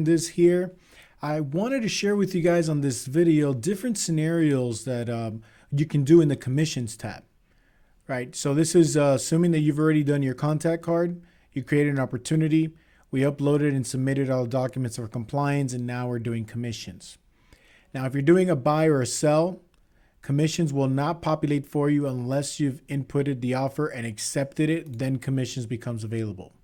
Melendez here. I wanted to share with you guys on this video different scenarios that you can do in the commissions tab, right? So this is assuming that you've already done your contact card, you created an opportunity, we uploaded and submitted all documents for compliance, and now we're doing commissions. Now, if you're doing a buy or a sell, commissions will not populate for you unless you've inputted the offer and accepted it, then commissions becomes available.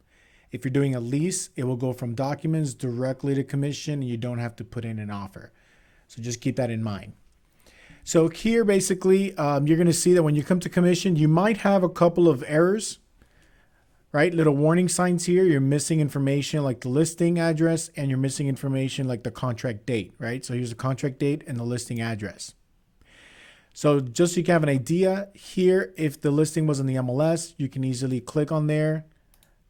If you're doing a lease, it will go from documents directly to commission, and you don't have to put in an offer. So just keep that in mind. So here, basically, you're going to see that when you come to commission, you might have a couple of errors, right? Little warning signs here. You're missing information like the listing address, and you're missing information like the contract date, right? So here's the contract date and the listing address. So just so you can have an idea here, if the listing was in the MLS, you can easily click on there,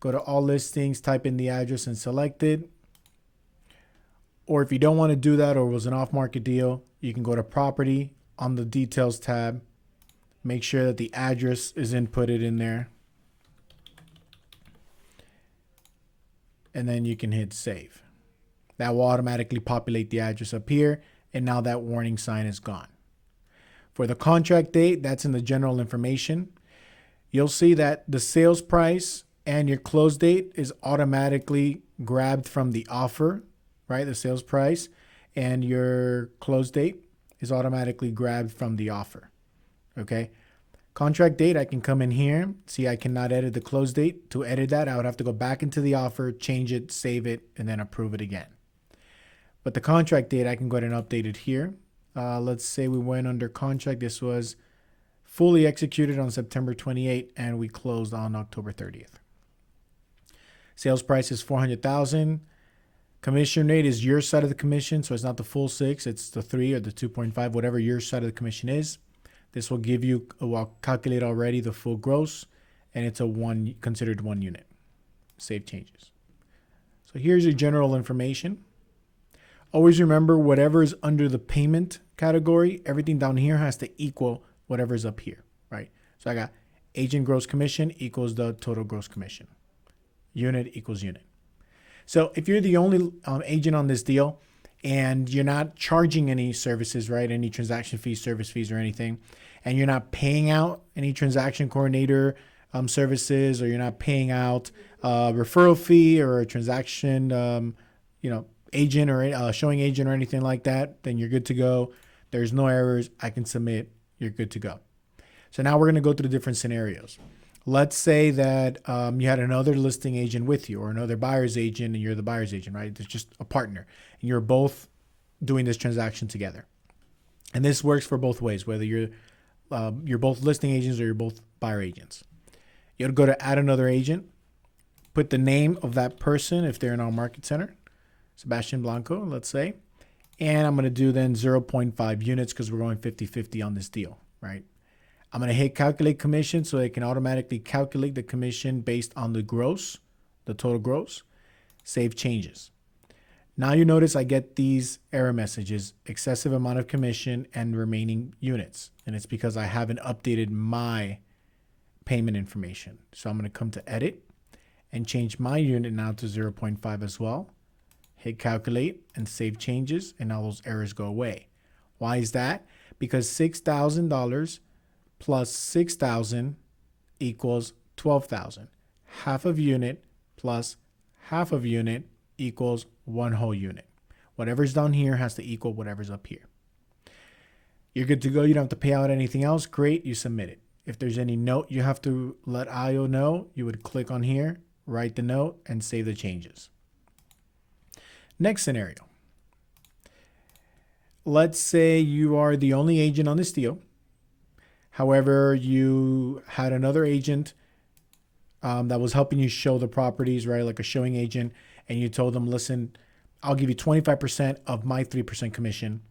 go to all listings, type in the address and select it. Or if you don't want to do that, or it was an off-market deal, you can go to property on the details tab, make sure that the address is inputted in there, and then you can hit save. That will automatically populate the address up here, and now that warning sign is gone. For the contract date, that's in the general information. You'll see that the sales price and your close date is automatically grabbed from the offer, right? The sales price and your close date is automatically grabbed from the offer, okay? Contract date, I can come in here. See, I cannot edit the close date. To edit that, I would have to go back into the offer, change it, save it, and then approve it again. But the contract date, I can go ahead and update it here. Let's say we went under contract. This was fully executed on September 28th, and we closed on October 30th. Sales price is $400,000. Commission rate is your side of the commission, so it's not the full 6, it's the 3 or the 2.5, whatever your side of the commission is. This will give you, well, calculate already the full gross, and it's considered one unit. Save changes. So here's your general information. Always remember, whatever is under the payment category, everything down here has to equal whatever is up here, right? So I got agent gross commission equals the total gross commission. Unit equals unit. So if you're the only agent on this deal and you're not charging any services, right? Any transaction fees, service fees, or anything, and you're not paying out any transaction coordinator services, or you're not paying out a referral fee or a transaction, agent or showing agent or anything like that, then you're good to go. There's no errors. I can submit. You're good to go. So now we're going to go through the different scenarios. Let's say that you had another listing agent with you, or another buyer's agent, and you're the buyer's agent, right? It's just a partner, and you're both doing this transaction together. And this works for both ways, whether you're both listing agents or you're both buyer agents. You'll go to add another agent, put the name of that person if they're in our market center, Sebastian Blanco, let's say, and I'm going to do then 0.5 units because we're going 50-50 on this deal, right? I'm going to hit calculate commission so it can automatically calculate the commission based on the gross, the total gross. Save changes. Now you notice I get these error messages, excessive amount of commission and remaining units. And it's because I haven't updated my payment information. So I'm going to come to edit and change my unit now to 0.5 as well. Hit calculate and save changes, and all those errors go away. Why is that? Because $6,000 plus 6,000 equals 12,000. Half of unit plus half of unit equals one whole unit. Whatever's down here has to equal whatever's up here. You're good to go. You don't have to pay out anything else. Great. You submit it. If there's any note you have to let IO know, you would click on here, write the note, and save the changes. Next scenario. Let's say you are the only agent on this deal. However, you had another agent that was helping you show the properties, right? Like a showing agent. And you told them, listen, I'll give you 25% of my 3% commission.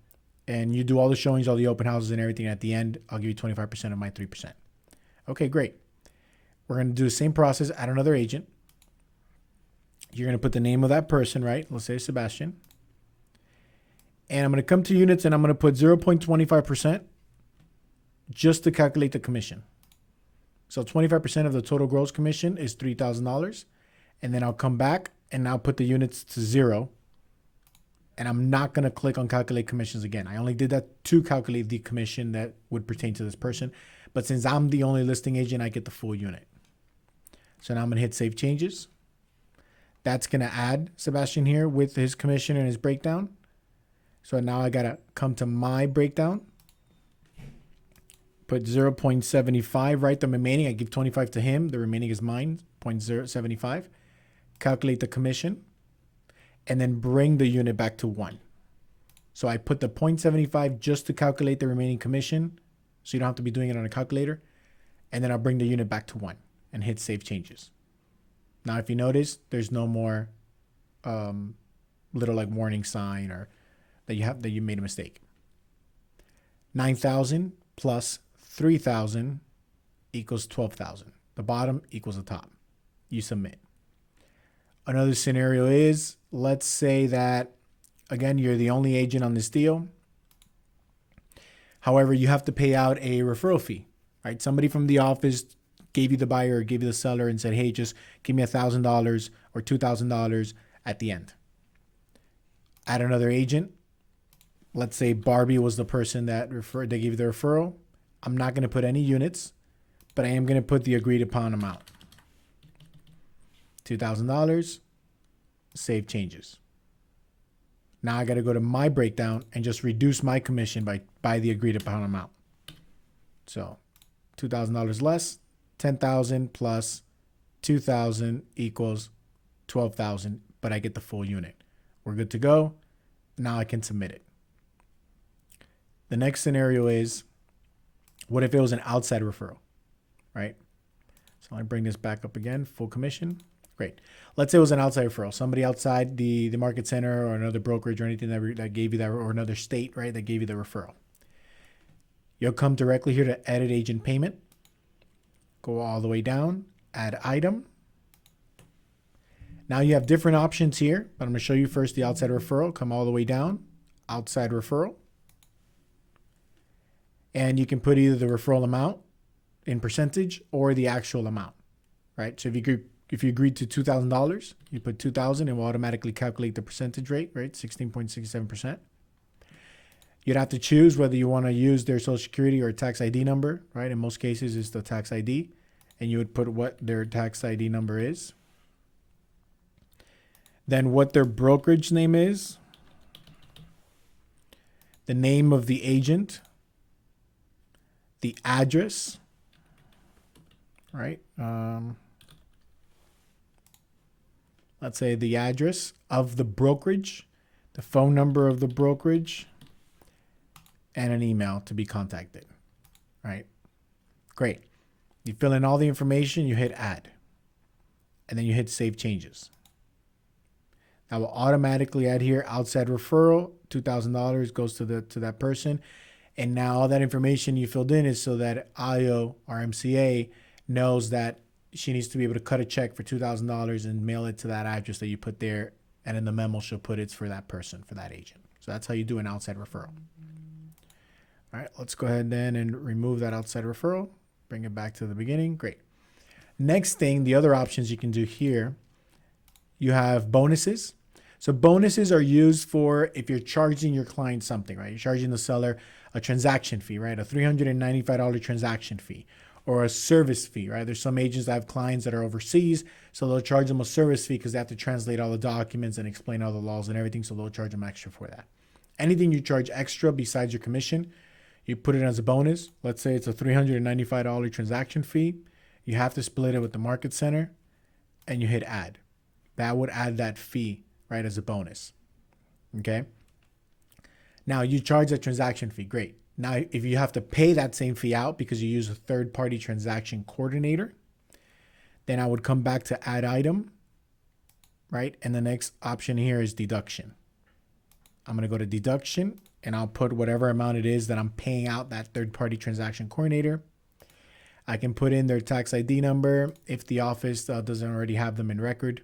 And you do all the showings, all the open houses and everything. At the end, I'll give you 25% of my 3%. Okay, great. We're going to do the same process, add another agent. You're going to put the name of that person, right? Let's say Sebastian. And I'm going to come to units and I'm going to put 0.25% just to calculate the commission. So 25% of the total gross commission is $3,000. And then I'll come back and now put the units to 0 And I'm not going to click on calculate commissions again. I only did that to calculate the commission that would pertain to this person. But since I'm the only listing agent, I get the full unit. So now I'm going to hit save changes. That's going to add Sebastian here with his commission and his breakdown. So now I got to come to my breakdown. Put 0.75, right? The remaining, I give 25 to him. The remaining is mine, 0.075. Calculate the commission. And then bring the unit back to 1. So I put the 0.75 just to calculate the remaining commission. So you don't have to be doing it on a calculator. And then I'll bring the unit back to 1 and hit save changes. Now, if you notice, there's no more little like warning sign or that you made a mistake. 9,000 plus 3,000 equals 12,000. The bottom equals the top. You submit. Another scenario is, let's say that, again, you're the only agent on this deal. However, you have to pay out a referral fee, right? Somebody from the office gave you the buyer or gave you the seller and said, hey, just give me $1,000 or $2,000 at the end. Add another agent. Let's say Barbie was the person that they gave you the referral. I'm not going to put any units, but I am going to put the agreed upon amount. $2,000, save changes. Now I got to go to my breakdown and just reduce my commission by the agreed upon amount. So $2,000 less, 10,000 plus 2,000 equals 12,000, but I get the full unit. We're good to go. Now I can submit it. The next scenario is, what if it was an outside referral, right? So I bring this back up again, full commission. Great. Let's say it was an outside referral. Somebody outside the market center or another brokerage or anything that gave you that, or another state, right, that gave you the referral. You'll come directly here to edit agent payment. Go all the way down, add item. Now you have different options here, but I'm going to show you first the outside referral. Come all the way down, outside referral. And you can put either the referral amount in percentage or the actual amount, right? So if you agreed to $2,000, you put 2,000 and will automatically calculate the percentage rate, right? 16.67%. You'd have to choose whether you want to use their social security or tax ID number, right? In most cases, it's the tax ID, and you would put what their tax ID number is. Then what their brokerage name is, the name of the agent, the address, right? Let's say the address of the brokerage, the phone number of the brokerage, and an email to be contacted, right? Great. You fill in all the information, you hit add, and then you hit save changes. That will automatically add here outside referral, $2,000 goes to that person. And now all that information you filled in is so that IO or MCA knows that she needs to be able to cut a check for $2,000 and mail it to that address that you put there. And in the memo, she'll put it's for that person, for that agent. So that's how you do an outside referral. All right, let's go ahead then and remove that outside referral. Bring it back to the beginning. Great. Next thing, the other options you can do here, you have bonuses. So bonuses are used for if you're charging your client something, right? You're charging the seller a transaction fee, right? A $395 transaction fee or a service fee, right? There's some agents that have clients that are overseas, so they'll charge them a service fee because they have to translate all the documents and explain all the laws and everything, so they'll charge them extra for that. Anything you charge extra besides your commission, you put it as a bonus. Let's say it's a $395 transaction fee. You have to split it with the market center and you hit add. That would add that fee, right, as a bonus. Okay. Now you charge a transaction fee. Great. Now, if you have to pay that same fee out because you use a third-party transaction coordinator, then I would come back to add item, right? And the next option here is deduction. I'm going to go to deduction and I'll put whatever amount it is that I'm paying out that third-party transaction coordinator. I can put in their tax ID number if the office doesn't already have them in record.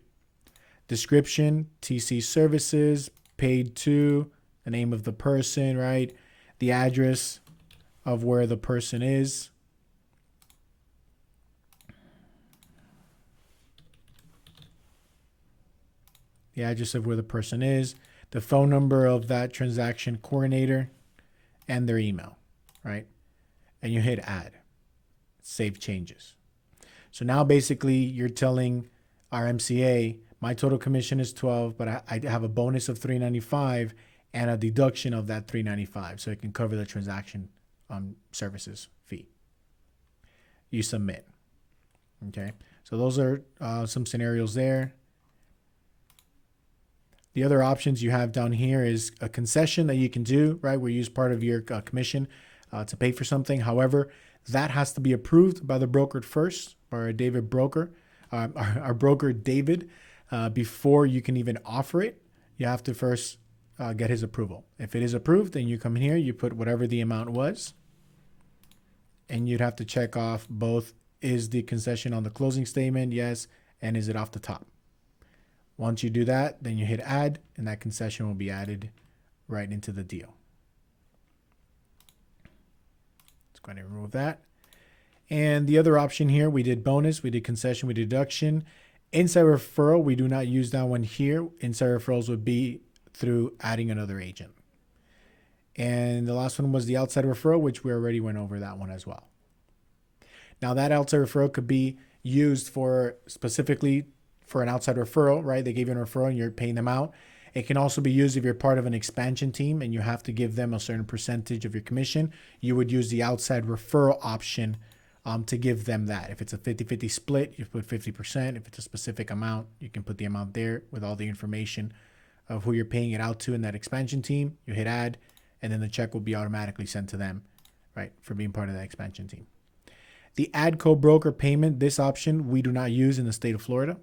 Description, TC services, paid to, the name of the person, right? The address of where the person is. The address of where the person is. the phone number of that transaction coordinator, and their email, right? And you hit add, save changes. So now basically you're telling our MCA, my total commission is 12, but I have a bonus of $395 and a deduction of that $395, so it can cover the transaction services fee. You submit. Okay, so those are some scenarios there. The other options you have down here is a concession that you can do, right, where you use part of your commission to pay for something. However, that has to be approved by the broker first, or a David broker, our broker David, before you can even offer it. You have to first get his approval. If it is approved, then you come in here, you put whatever the amount was, and you'd have to check off both, is the concession on the closing statement, yes, and is it off the top? Once you do that, then you hit add, and that concession will be added right into the deal. Let's go ahead and remove that. And the other option here, we did bonus, we did concession, we did deduction. Inside referral, we do not use that one here. Inside referrals would be through adding another agent. And the last one was the outside referral, which we already went over that one as well. Now that outside referral could be used for specifically for an outside referral, right? They gave you a referral and you're paying them out. It can also be used if you're part of an expansion team and you have to give them a certain percentage of your commission. You would use the outside referral option to give them that. If it's a 50-50 split, you put 50%. If it's a specific amount, you can put the amount there with all the information of who you're paying it out to in that expansion team. You hit add, and then the check will be automatically sent to them, right, for being part of that expansion team. The add co-broker payment, this option we do not use in the state of Florida.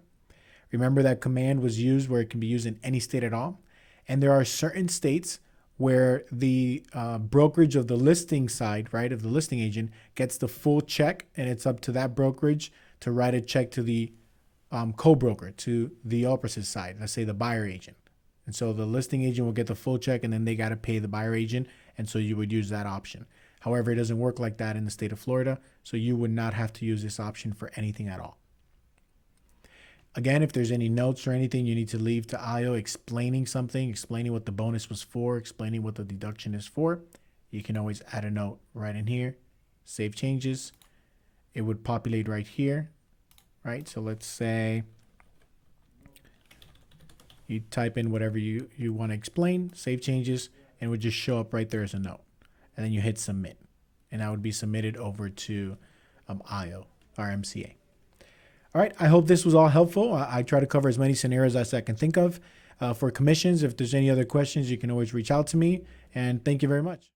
Remember that command was used where it can be used in any state at all. And there are certain states where the brokerage of the listing side, right, of the listing agent gets the full check, and it's up to that brokerage to write a check to the co-broker, to the opposite side, let's say the buyer agent. And so the listing agent will get the full check, and then they got to pay the buyer agent, and so you would use that option. However, it doesn't work like that in the state of Florida, so you would not have to use this option for anything at all. Again, if there's any notes or anything you need to leave to IO explaining something, explaining what the bonus was for, explaining what the deduction is for, you can always add a note right in here, save changes. It would populate right here, right? So let's say you type in whatever you want to explain, save changes, and it would just show up right there as a note. And then you hit submit, and that would be submitted over to IO, our MCA. All right, I hope this was all helpful. I try to cover as many scenarios as I can think of. For commissions, if there's any other questions, you can always reach out to me. And thank you very much.